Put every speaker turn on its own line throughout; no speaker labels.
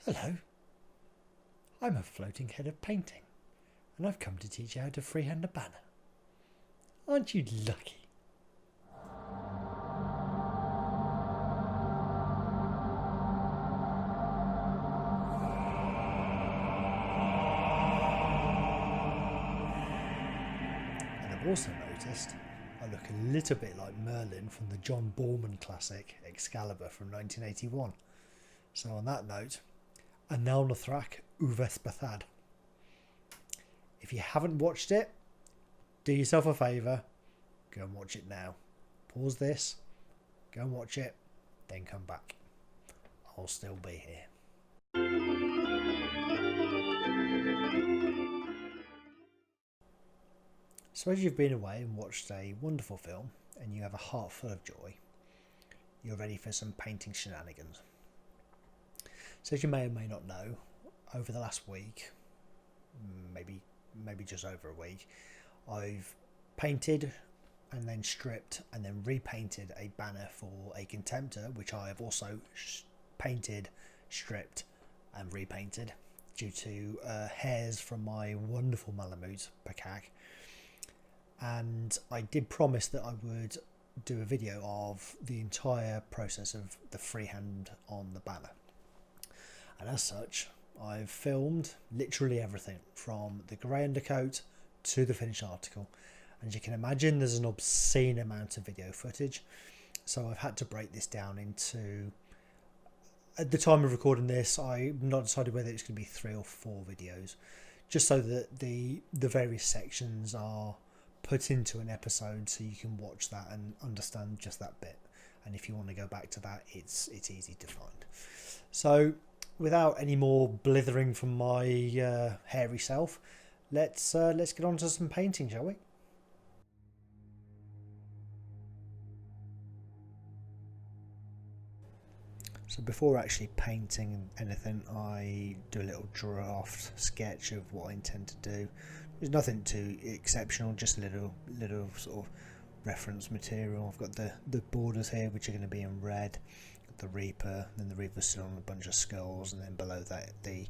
Hello, I'm a floating head of painting, and I've come to teach you how to freehand a banner. Aren't you lucky? And I've also noticed I look a little bit like Merlin from the John Borman classic Excalibur from 1981. So on that note, Analnathrak Uvespathad. If you haven't watched it, do yourself a favour, go and watch it now. Pause this, go and watch it, then come back. I'll still be here. So as you've been away and watched a wonderful film and you have a heart full of joy, you're ready for some painting shenanigans. So as you may or may not know, over the last week, maybe just over a week, I've painted and then stripped and then repainted a banner for a Contemptor, which I have also painted, stripped and repainted due to hairs from my wonderful Malamute Pakak. And I did promise that I would do a video of the entire process of the freehand on the banner. And as such, I've filmed literally everything from the grey undercoat to the finished article. And as you can imagine, there's an obscene amount of video footage. So I've had to break this down into, at the time of recording this, I've not decided whether it's going to be 3 or 4 videos, just so that the various sections are put into an episode so you can watch that and understand just that bit. And if you want to go back to that, it's easy to find. So without any more blithering from my hairy self, let's get on to some painting, shall we? So before actually painting anything, I do a little draft sketch of what I intend to do. There's nothing too exceptional, just a little sort of reference material. I've got the borders here, which are going to be in red, the Reaper, then the Reaper's still on a bunch of skulls, and then below that the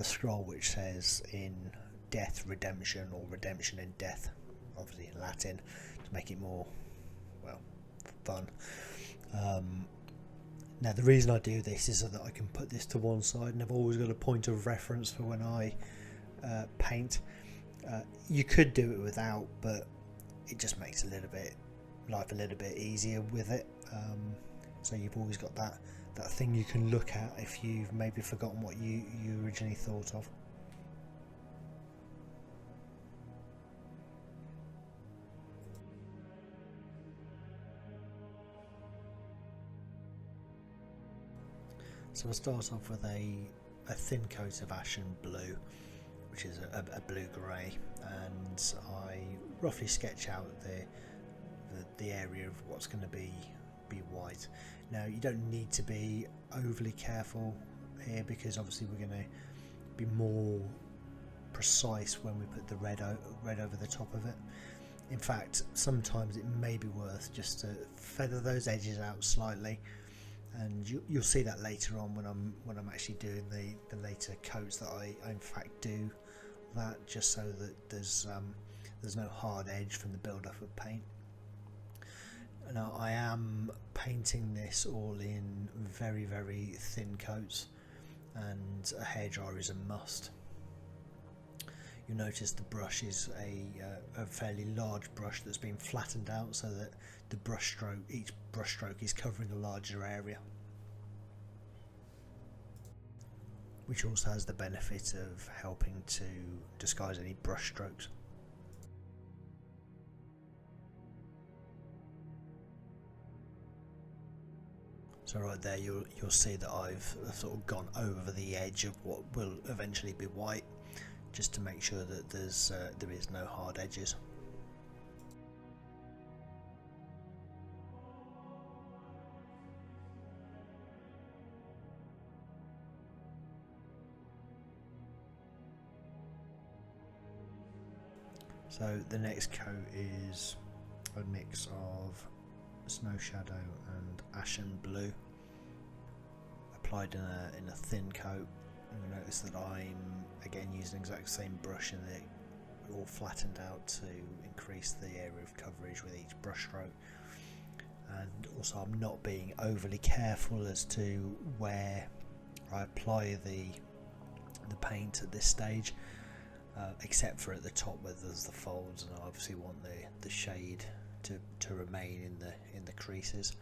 scroll which says in death redemption, or redemption in death, obviously in Latin, to make it more, well, fun. Now the reason I do this is so that I can put this to one side, and I've always got a point of reference for when I paint. You could do it without, but it just makes life a little bit easier with it. So you've always got that thing you can look at if you've maybe forgotten what you originally thought of. So I'll start off with a thin coat of Ashen blue, which is a blue-grey, and I roughly sketch out the area of what's going to be white. Now you don't need to be overly careful here, because obviously we're going to be more precise when we put the red over the top of it. In fact, sometimes it may be worth just to feather those edges out slightly, and you'll see that later on when I'm actually doing the later coats, that I in fact do that, just so that there's no hard edge from the build-up of paint. Now I am painting this all in very, very thin coats, and a hairdryer is a must. You'll notice the brush is a fairly large brush that's been flattened out so that each brush stroke is covering a larger area, which also has the benefit of helping to disguise any brush strokes. So right there you'll see that I've sort of gone over the edge of what will eventually be white, just to make sure that there is no hard edges. So the next coat is a mix of Snow Shadow and Ashen Blue, applied in a thin coat. You'll notice that I'm again using the exact same brush and it all flattened out to increase the area of coverage with each brush stroke. And also I'm not being overly careful as to where I apply the paint at this stage, except for at the top where there's the folds, and I obviously want the shade to remain in the creases.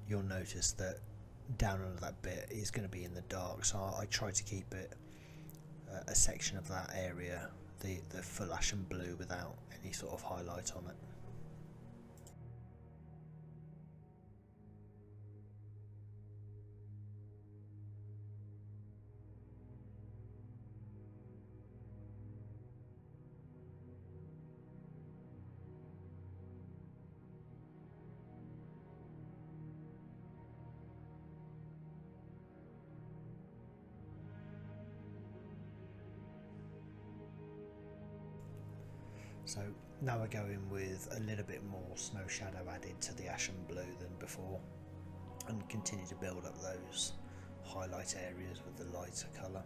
You'll notice that down under that bit is going to be in the dark, so I try to keep it a section of that area the full ashen blue without any sort of highlight on it. So now we're going with a little bit more snow shadow added to the ashen blue than before, and continue to build up those highlight areas with the lighter colour.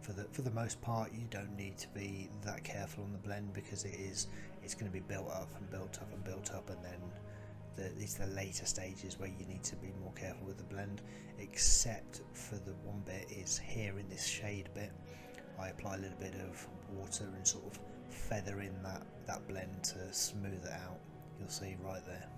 For the most part, you don't need to be that careful on the blend, because it's going to be built up and built up and built up, and then it's the later stages where you need to be more careful with the blend, except for the one bit is here in this shade bit. I apply a little bit of water and sort of feather in that blend to smooth it out. You'll see right there.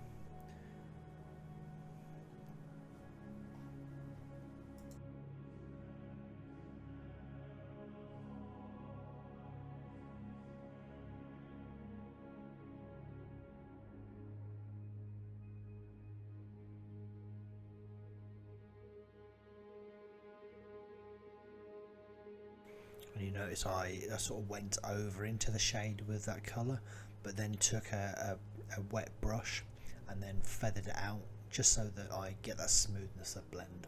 And you notice I sort of went over into the shade with that colour, but then took a wet brush and then feathered it out just so that I get that smoothness of blend.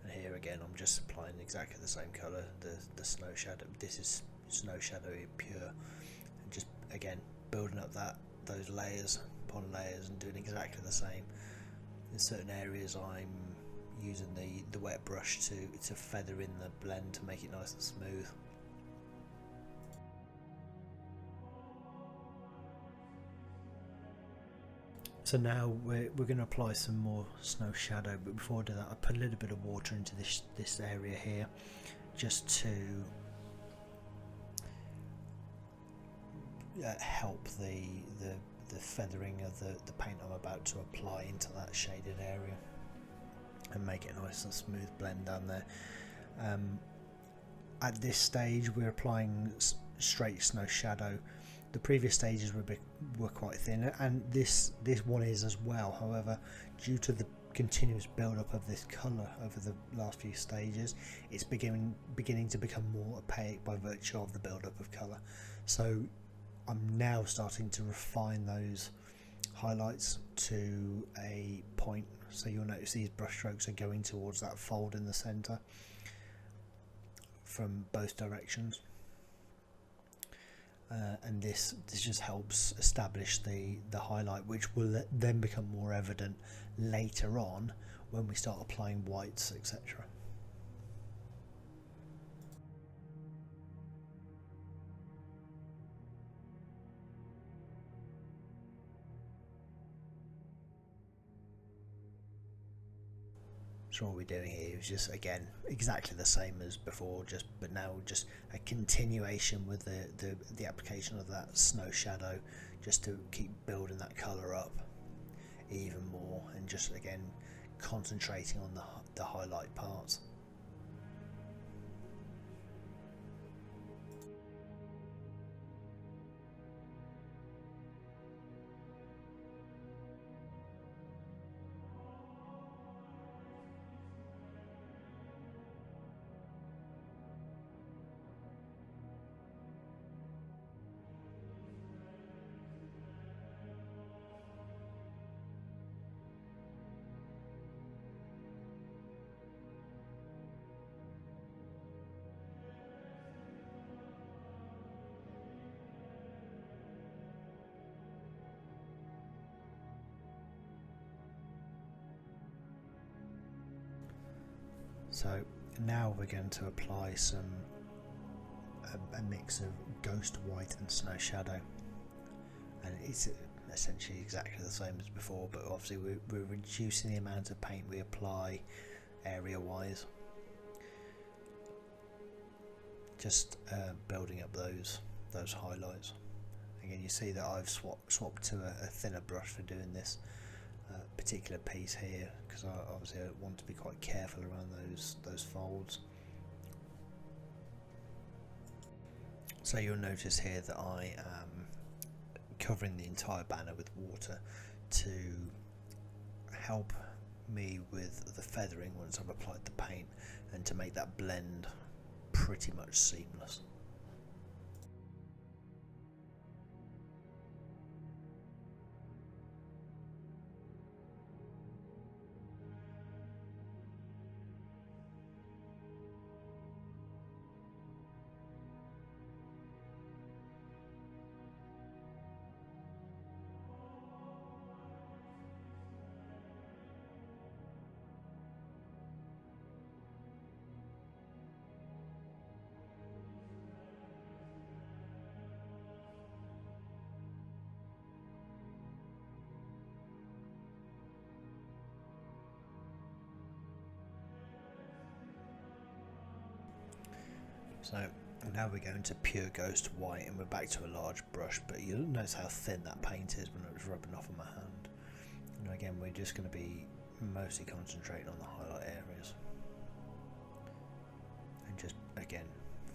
Here again, I'm just applying exactly the same colour, the snow shadow. This is snow shadow pure, and just again building up those layers upon layers and doing exactly the same. In certain areas, I'm using the wet brush to feather in the blend to make it nice and smooth. So now we're going to apply some more snow shadow, but before I do that I put a little bit of water into this area here, just to help the feathering of the paint I'm about to apply into that shaded area and make it a nice and smooth blend down there. At this stage we're applying straight snow shadow. The previous stages were quite thin, and this one is as well. However, due to the continuous build-up of this colour over the last few stages, it's beginning to become more opaque by virtue of the build-up of colour. So I'm now starting to refine those highlights to a point. So you'll notice these brush strokes are going towards that fold in the centre from both directions. And this just helps establish the highlight, which will then become more evident later on when we start applying whites, etc. So what we're doing here is just again exactly the same as before, but now just a continuation with the application of that snow shadow, just to keep building that colour up even more, and just again concentrating on the highlight parts. So now we're going to apply a mix of Ghost White and Snow Shadow, and it's essentially exactly the same as before, but obviously we're reducing the amount of paint we apply area wise, just building up those highlights. Again, you see that I've swapped to a thinner brush for doing this particular piece here, because obviously I want to be quite careful around those folds. So you'll notice here that I am covering the entire banner with water to help me with the feathering once I've applied the paint, and to make that blend pretty much seamless. So now we're going to pure Ghost White, and we're back to a large brush, but you'll notice how thin that paint is when it was rubbing off on my hand. And again, we're just going to be mostly concentrating on the highlight areas, and just again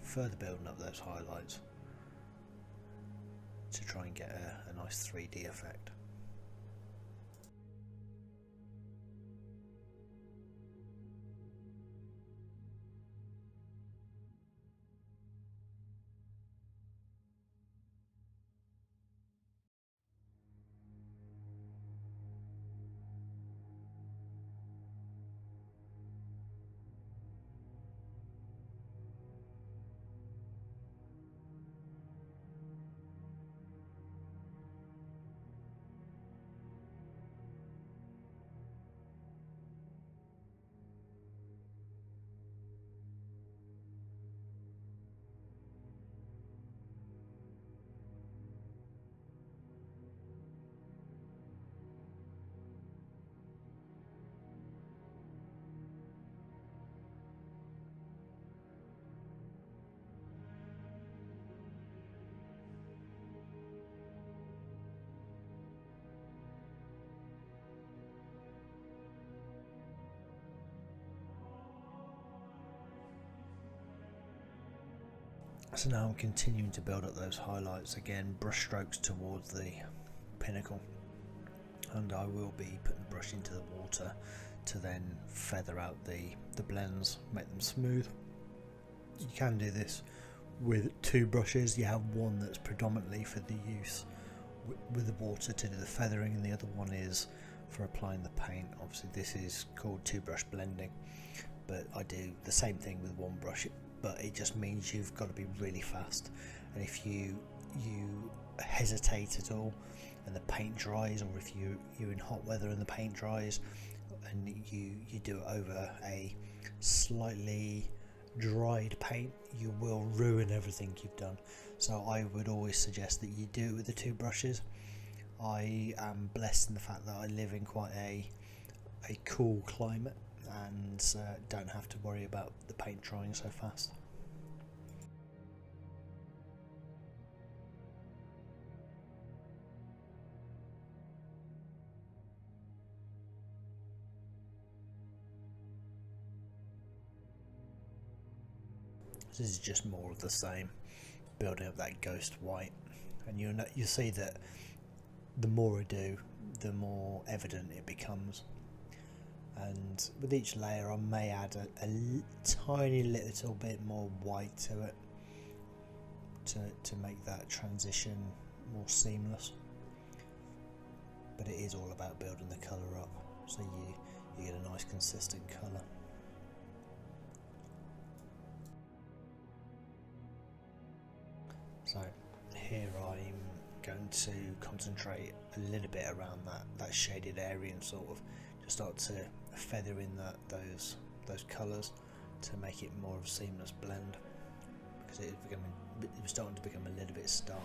further building up those highlights to try and get a nice 3D effect. So now I'm continuing to build up those highlights, again brush strokes towards the pinnacle, and I will be putting the brush into the water to then feather out the blends, make them smooth. You can do this with two brushes. You have one that's predominantly for the use with the water to do the feathering, and the other one is for applying the paint. Obviously this is called two brush blending, but I do the same thing with one brush, but it just means you've got to be really fast, and if you hesitate at all and the paint dries, or if you're in hot weather and the paint dries and you do it over a slightly dried paint, you will ruin everything you've done. So I would always suggest that you do it with the two brushes. I am blessed in the fact that I live in quite a cool climate, and don't have to worry about the paint drying so fast. This is just more of the same, building up that Ghost White, and you'll see that the more I do, the more evident it becomes. And with each layer I may add a tiny little bit more white to it to make that transition more seamless, but it is all about building the colour up so you get a nice consistent colour. So here I'm going to concentrate a little bit around that shaded area and sort of just start to feather in those colours. to make it more of a seamless blend, because it was starting to become a little bit stark.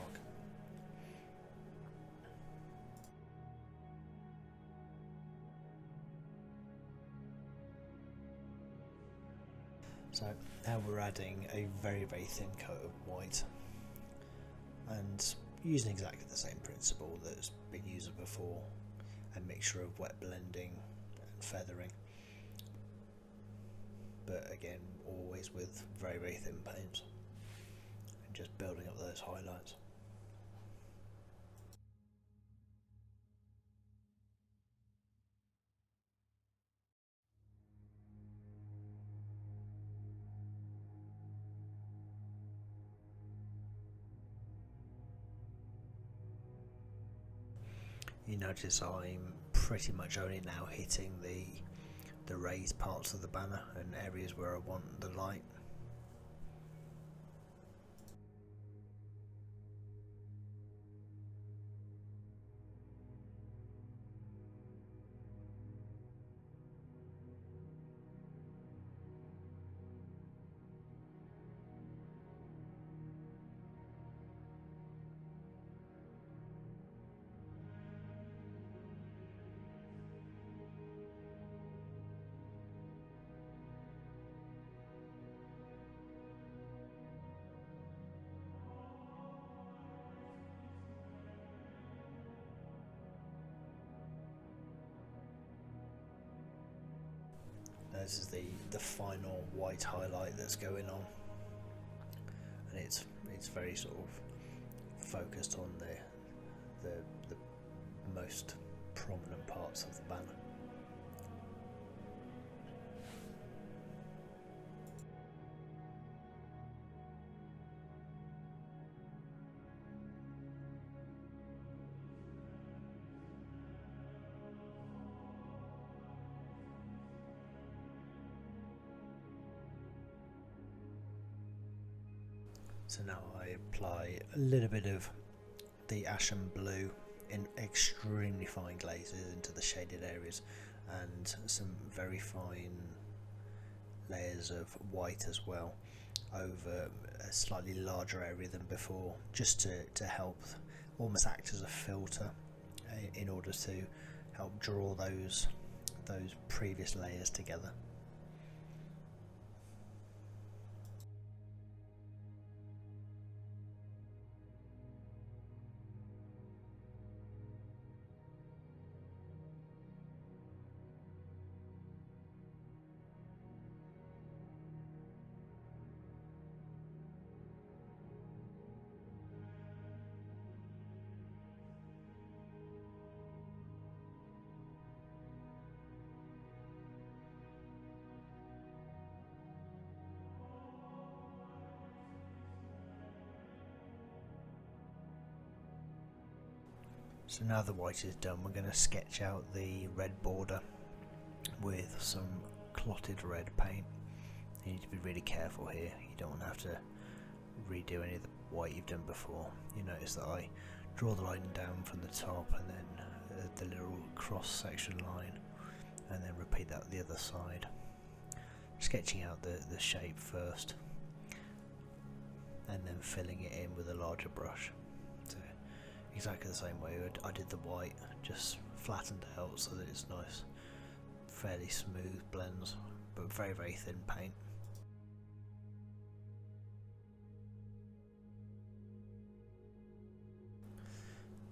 So now we're adding a very thin coat of white, and using exactly the same principle that's been used before, a mixture of wet blending and feathering, but again always with very thin paints and just building up those highlights. You notice I'm pretty much only now hitting the raised parts of the banner and areas where I want the light. This is the final white highlight that's going on, and it's very sort of focused on the most prominent parts of the banner. So now I apply a little bit of the Ashen blue in extremely fine glazes into the shaded areas, and some very fine layers of white as well over a slightly larger area than before, just to help almost act as a filter in order to help draw those previous layers together. So now the white is done, we're going to sketch out the red border with some clotted red paint. You need to be really careful here, you don't want to have to redo any of the white you've done before. You notice that I draw the line down from the top and then the little cross section line, and then repeat that the other side, sketching out the shape first and then filling it in with a larger brush. So exactly the same way I did the white, just flattened out so that it's nice, fairly smooth blends, but very thin paint.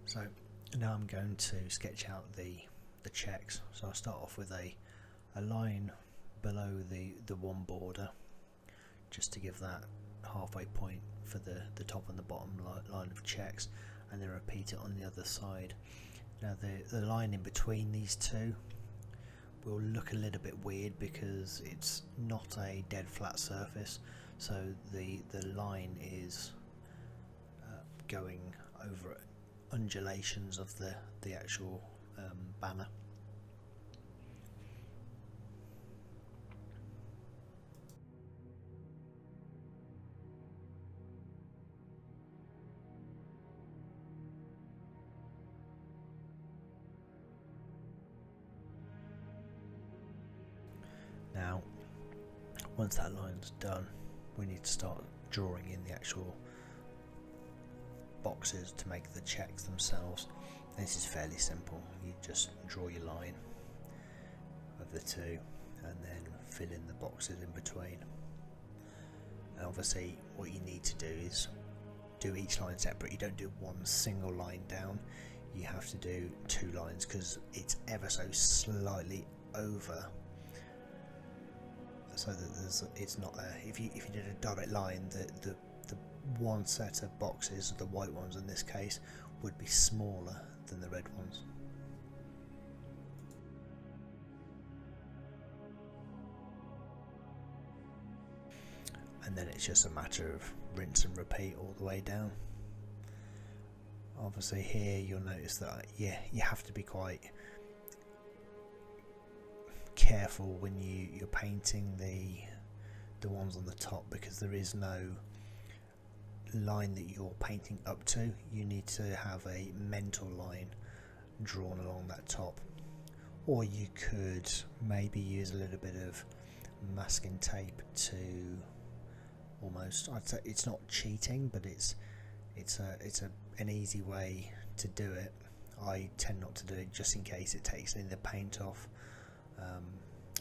So now I'm going to sketch out the checks. So I'll start off with a line below the one border, just to give that halfway point for the top and the bottom line of checks, and then repeat it on the other side. Now the line in between these two will look a little bit weird because it's not a dead flat surface, so the line is going over undulations of the actual banner. Now Once that line's done, we need to start drawing in the actual boxes to make the checks themselves. This is fairly simple. You just draw your line of the two and then fill in the boxes in between. And obviously what you need to do is do each line separate. You don't do one single line down, you have to do two lines because it's ever so slightly over, so that it's not if you did a direct line, the one set of boxes, the white ones in this case, would be smaller than the red ones. And then it's just a matter of rinse and repeat all the way down. Obviously here you'll notice that you have to be quite careful when you're painting the ones on the top, because there is no line that you're painting up to. You need to have a mental line drawn along that top, or you could maybe use a little bit of masking tape to almost, I'd say it's not cheating, but it's an easy way to do it. I tend not to do it just in case it takes any of the paint off,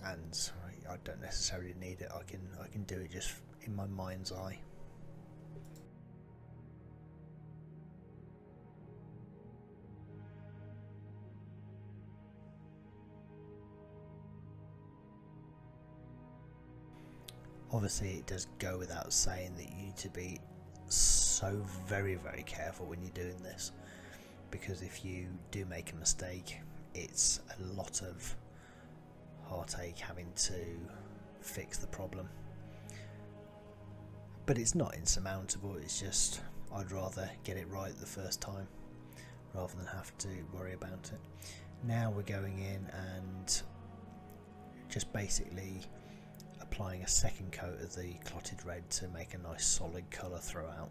and I don't necessarily need it. I can do it just in my mind's eye. Obviously it does go without saying that you need to be so very careful when you're doing this, because if you do make a mistake, it's a lot of heartache having to fix the problem. But it's not insurmountable, it's just I'd rather get it right the first time rather than have to worry about it. Now we're going in and just basically applying a second coat of the Clotted Red to make a nice solid colour throughout.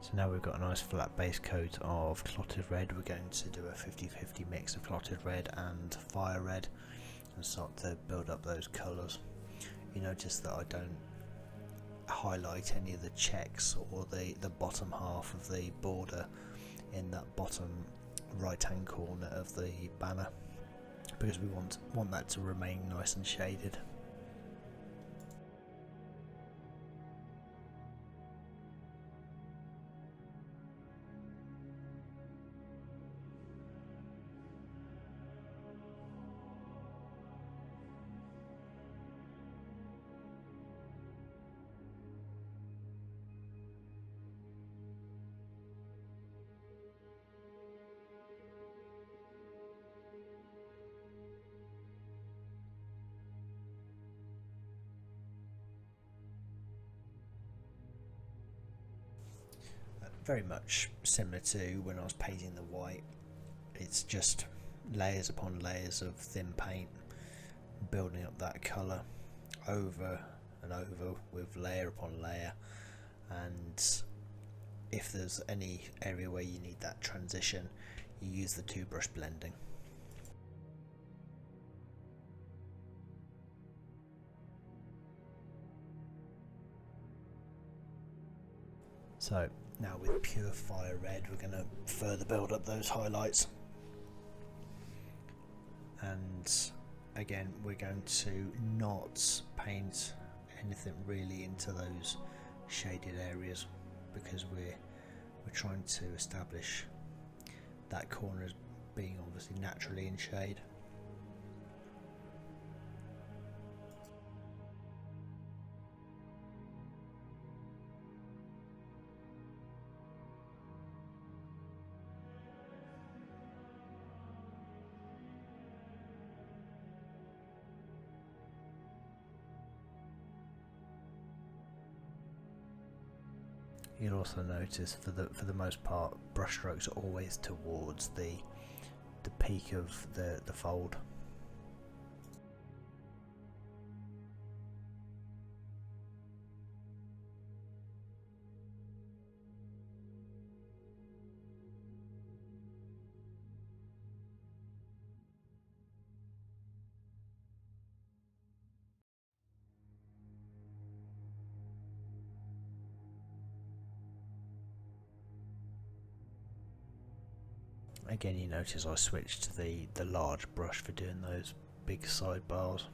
So now we've got a nice flat base coat of Clotted Red. We're going to do a 50-50 mix of Clotted Red and Fire Red and start to build up those colours. You notice that I don't highlight any of the checks or the bottom half of the border in that bottom right hand corner of the banner, because we want that to remain nice and shaded. Very much similar to when I was painting the white. It's just layers upon layers of thin paint, building up that colour over and over with layer upon layer, and if there's any area where you need that transition, you use the two brush blending. So now with pure Fire Red, we're going to further build up those highlights, and again we're going to not paint anything really into those shaded areas, because we're trying to establish that corner as being obviously naturally in shade. You'll also notice for the most part, brushstrokes are always towards the peak of the fold. Again, you notice I switched to the large brush for doing those big sidebars,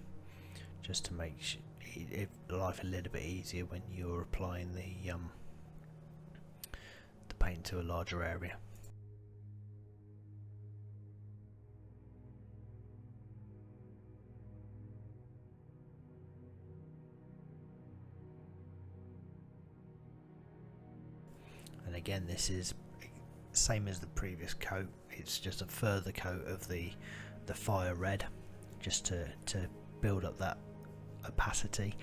just to make life a little bit easier when you're applying the paint to a larger area. And again, this is same as the previous coat, it's just a further coat of the Fire Red, just to build up that opacity.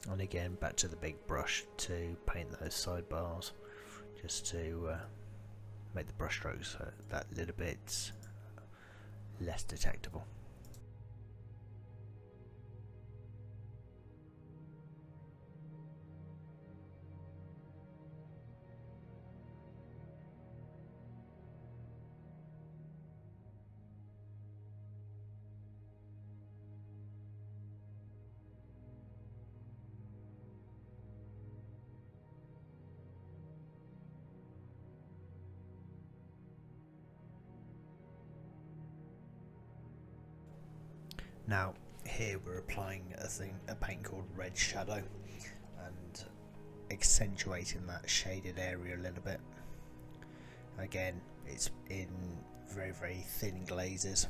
And again, back to the big brush to paint those sidebars, just to make the brush strokes that little bit less detectable. Now here we're applying a paint called Red Shadow, and accentuating that shaded area a little bit. Again, it's in very thin glazes,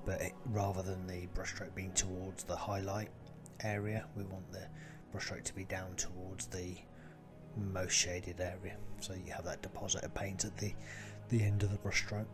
but rather than the brushstroke being towards the highlight area, we want the brushstroke to be down towards the most shaded area, so you have that deposit of paint at the end of the brushstroke.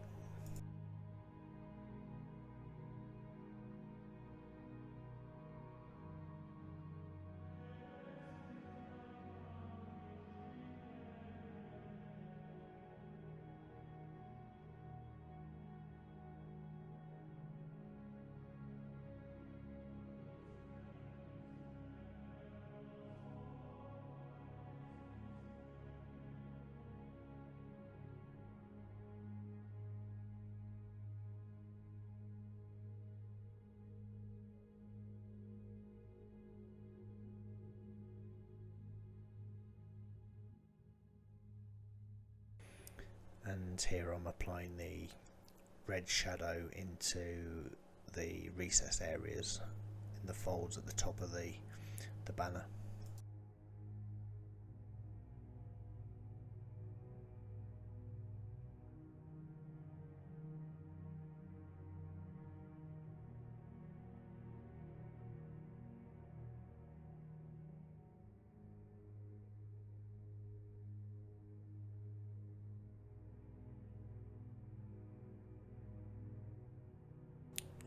And here I'm applying the red shadow into the recessed areas in the folds at the top of the banner.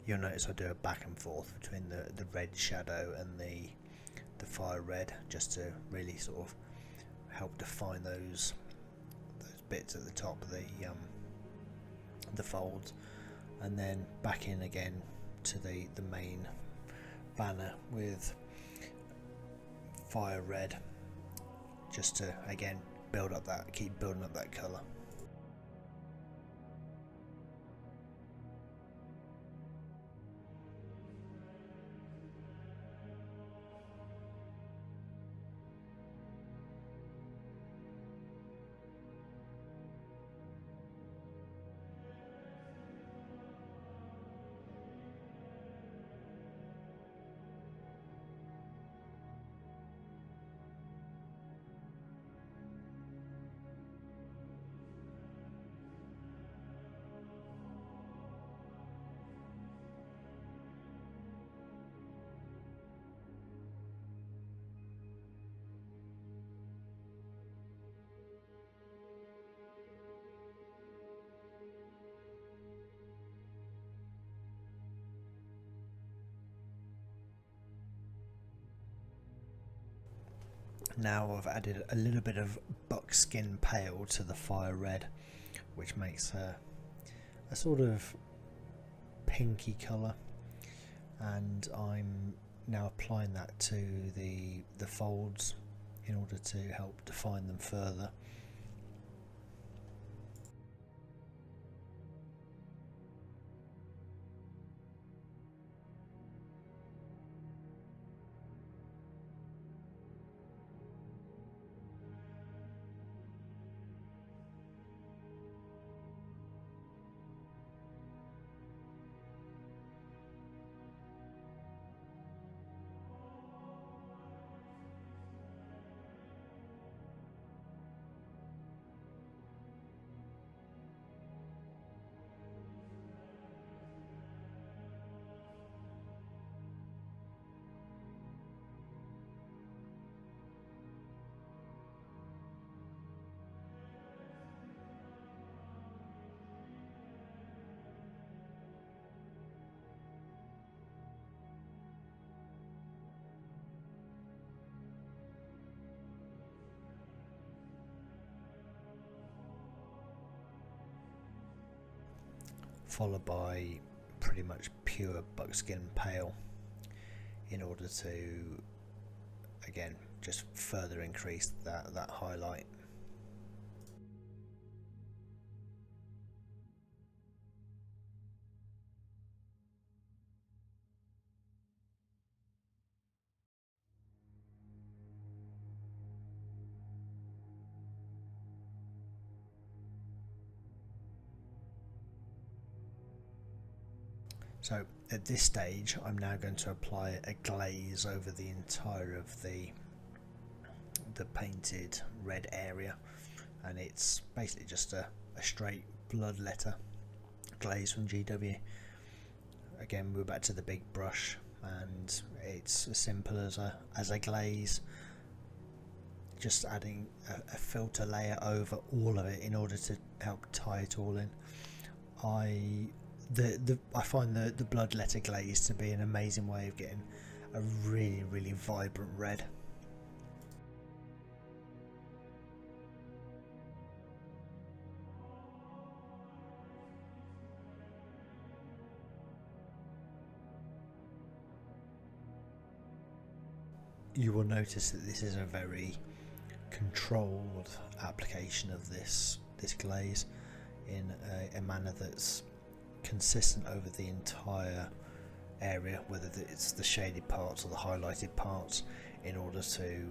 you'll notice I do a back and forth between the Red Shadow and the Fire Red, just to really sort of help define those bits at the top of the folds, and then back in again to the main banner with Fire Red, just to again keep building up that colour. Now I've added a little bit of Buckskin Pale to the Fire Red, which makes a sort of pinky colour, and I'm now applying that to the folds in order to help define them further. Followed by pretty much pure Buckskin Pale in order to again just further increase that highlight. So at this stage I'm now going to apply a glaze over the entire of the painted red area, and it's basically just a straight Bloodletter glaze from GW. Again, we're back to the big brush, and it's as simple as a glaze, just adding a filter layer over all of it in order to help tie it all in. I find the Bloodletter glaze to be an amazing way of getting a really vibrant red. You will notice that this is a very controlled application of this glaze in a manner that's consistent over the entire area, whether it's the shaded parts or the highlighted parts, in order to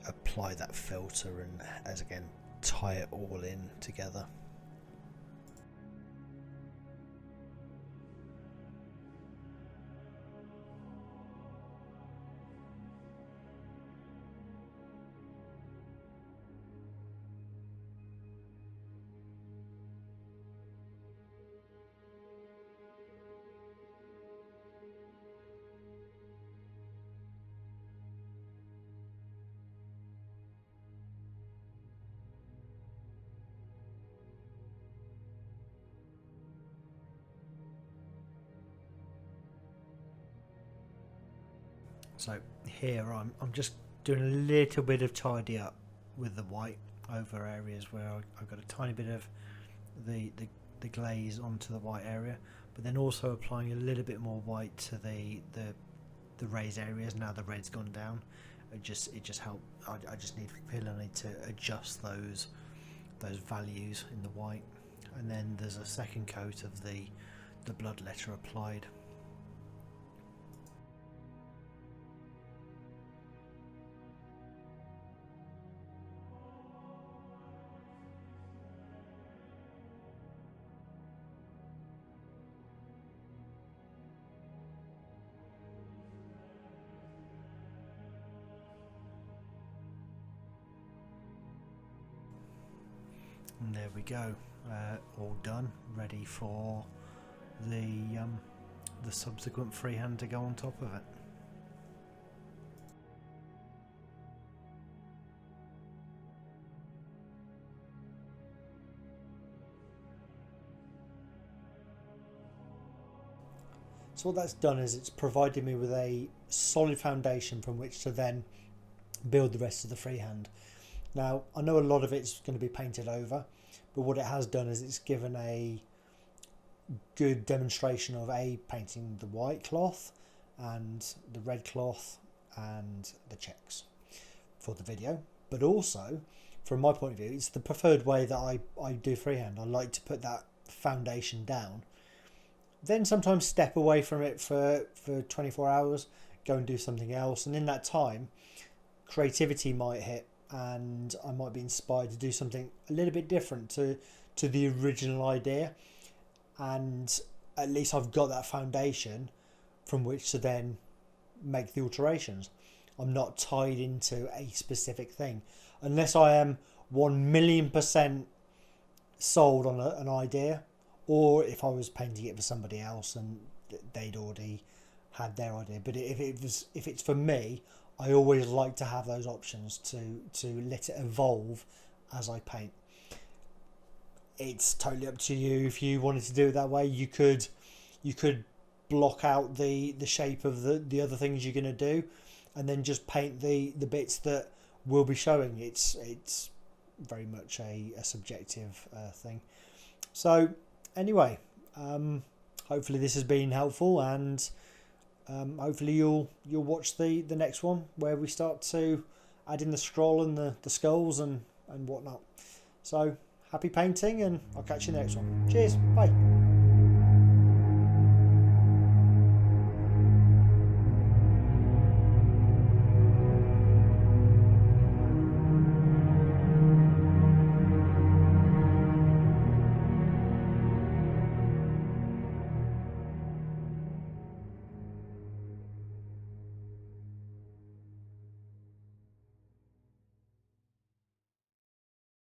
apply that filter and, as again, tie it all in together. So here I'm just doing a little bit of tidy up with the white over areas where I've got a tiny bit of the glaze onto the white area, but then also applying a little bit more white to the raised areas. Now the red's gone down, it just helped. I just need to adjust those values in the white, and then there's a second coat of the Bloodletter applied. And there we go, all done, ready for the subsequent freehand to go on top of it. So what that's done is it's provided me with a solid foundation from which to then build the rest of the freehand. Now, I know a lot of it's going to be painted over, but what it has done is it's given a good demonstration of painting the white cloth and the red cloth and the checks for the video. But also, from my point of view, it's the preferred way that I do freehand. I like to put that foundation down, then sometimes step away from it for 24 hours, go and do something else, and in that time, creativity might hit, and I might be inspired to do something a little bit different to the original idea, and at least I've got that foundation from which to then make the alterations. I'm not tied into a specific thing unless I am 1,000,000% sold on an idea, or if I was painting it for somebody else and they'd already had their idea. But if it's for me, I always like to have those options to let it evolve as I paint. It's totally up to you. If you wanted to do it that way, you could block out the shape of the other things you're going to do, and then just paint the bits that will be showing. It's very much a subjective thing. So anyway, hopefully this has been helpful, and hopefully you'll watch the next one where we start to add in the scroll and the skulls and whatnot. So happy painting, and I'll catch you in the next one. Cheers, bye.